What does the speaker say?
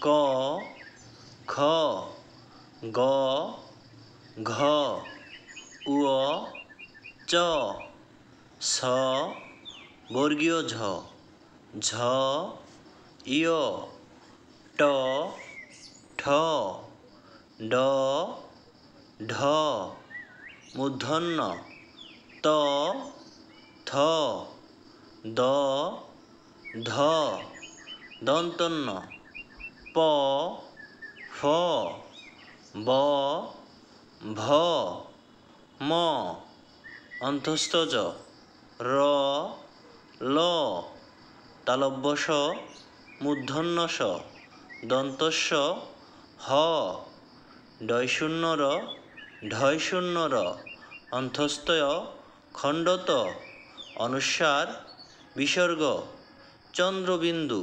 ক খ গ ঘ উ চ ছ বর্গীয় ঝ ঝ ইয় ট ঠ ড ঢ মূর্ধন্য ত থ দ ধ দন্তন্য প ফ ব ভ ম অন্ত্যস্ত জ র ল তালব্য শ মূর্ধন্য ষ দন্তস্ব হ ডয়শূন্য র ঢয়শূন্য র অন্ত্যস্তয় খণ্ডত অনুস্বার বিসর্গ চন্দ্রবিন্দু।